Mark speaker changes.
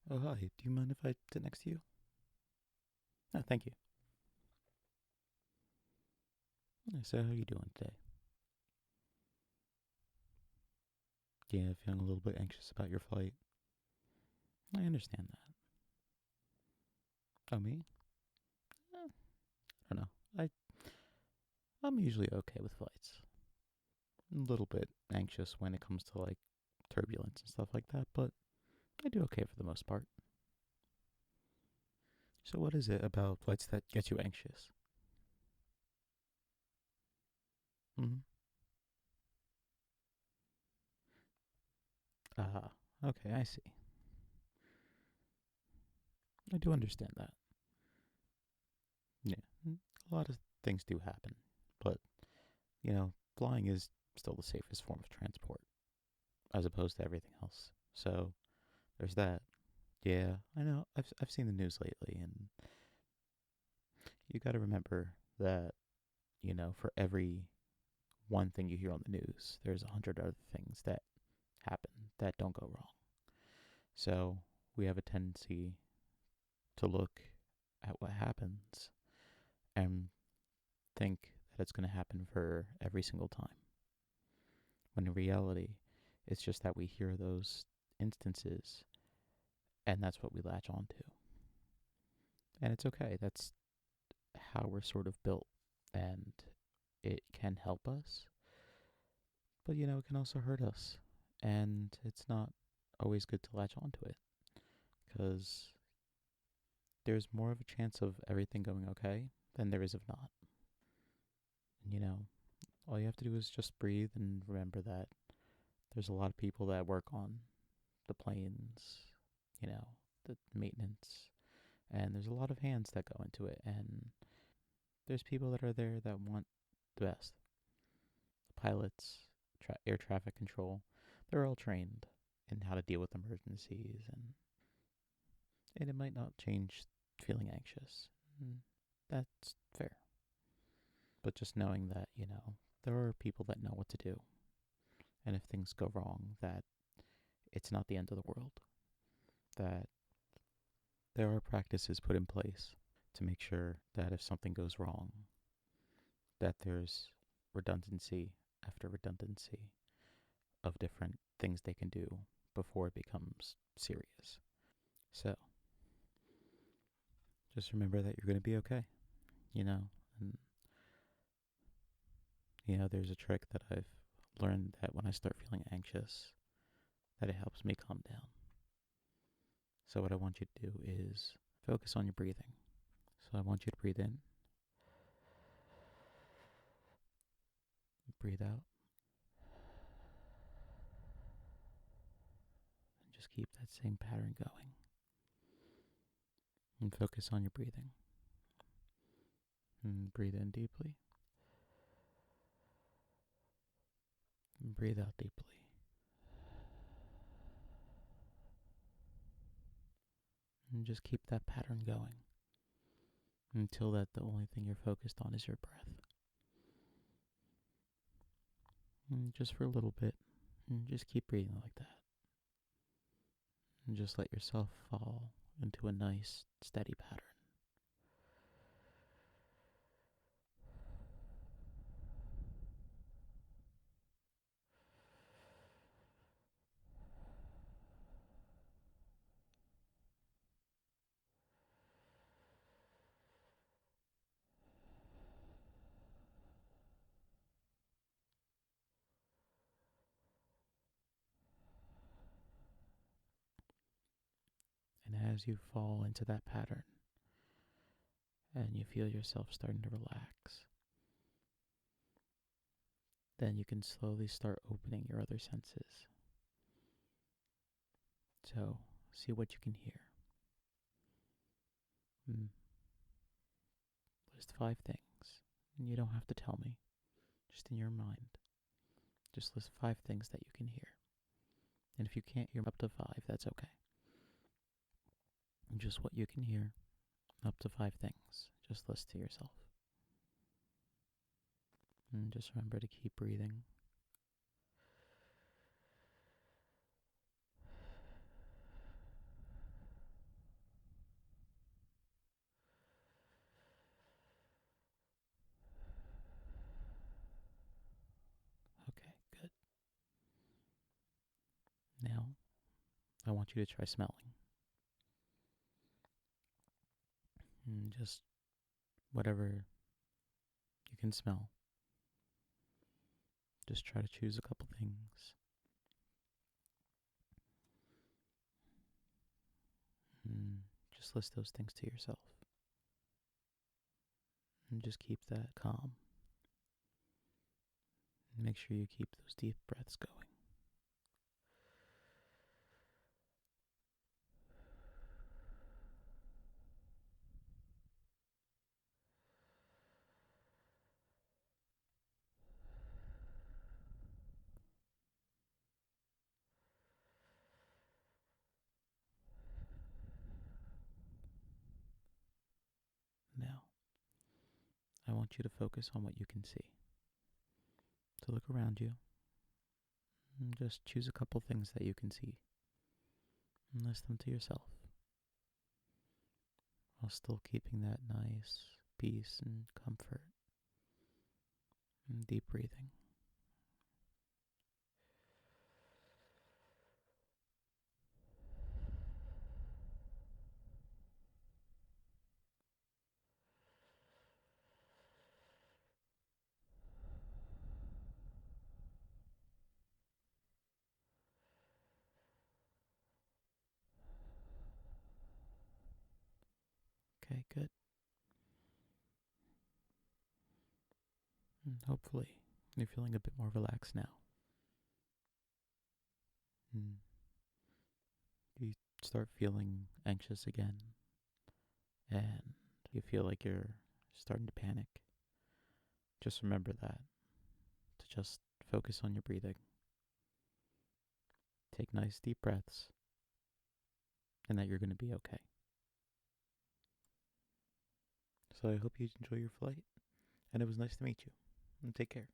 Speaker 1: Oh, hi. Do you mind if I sit next to you? Oh, thank you. So, how are you doing today? Yeah, feeling a little bit anxious about your flight. I understand that. Oh, me? I don't know. I I'm usually okay with flights. A little bit anxious when it comes to like turbulence and stuff like that, but I do okay for the most part. So, what is it about flights that gets you anxious? Hmm. Ah, okay, I see. I do understand that. Yeah, a lot of things do happen, but flying is still the safest form of transport as opposed to everything else. So there's that. Yeah, I know. I've seen the news lately, and you got to remember that for every one thing you hear on the news, there's 100 other things that happen that don't go wrong. So we have a tendency to look at what happens and think that it's going to happen for every single time. When in reality, it's just that we hear those instances and that's what we latch onto. And it's okay. That's how we're sort of built. And it can help us, but it can also hurt us. And it's not always good to latch onto it because there's more of a chance of everything going okay than there is of not. And all you have to do is just breathe and remember that there's a lot of people that work on the planes, you know, the maintenance, and there's a lot of hands that go into it. And there's people that are there that want the best. Pilots, air traffic control, they're all trained in how to deal with emergencies, and it might not change feeling anxious. And that's fair. But just knowing that, there are people that know what to do. And if things go wrong, that it's not the end of the world. That there are practices put in place to make sure that if something goes wrong, that there's redundancy after redundancy of different things they can do before it becomes serious. So just remember that you're going to be okay, you know? And, there's a trick that I've learned that when I start feeling anxious, that it helps me calm down. So what I want you to do is focus on your breathing. So I want you to breathe in, breathe out, and just keep that same pattern going. And focus on your breathing. And breathe in deeply. And breathe out deeply. And just keep that pattern going until that the only thing you're focused on is your breath. And just for a little bit. And just keep breathing like that. And just let yourself fall into a nice, steady pattern. And as you fall into that pattern and you feel yourself starting to relax, then you can slowly start opening your other senses. So, see what you can hear. Mm, list 5 things. And you don't have to tell me, just in your mind. Just list 5 things that you can hear. And if you can't hear up to 5, that's okay. And just what you can hear, up to 5 things. Just list to yourself. And just remember to keep breathing. I want you to try smelling. Just whatever you can smell. Just try to choose a couple things. Just list those things to yourself. And just keep that calm. Make sure you keep those deep breaths going. Now, I want you to focus on what you can see. So look around you and just choose a couple things that you can see and list them to yourself while still keeping that nice peace and comfort and deep breathing. Okay, good. And hopefully you're feeling a bit more relaxed now. And you start feeling anxious again and you feel like you're starting to panic. Just remember that, to just focus on your breathing. Take nice deep breaths and that you're going to be okay. So I hope you enjoy your flight, and it was nice to meet you. And take care.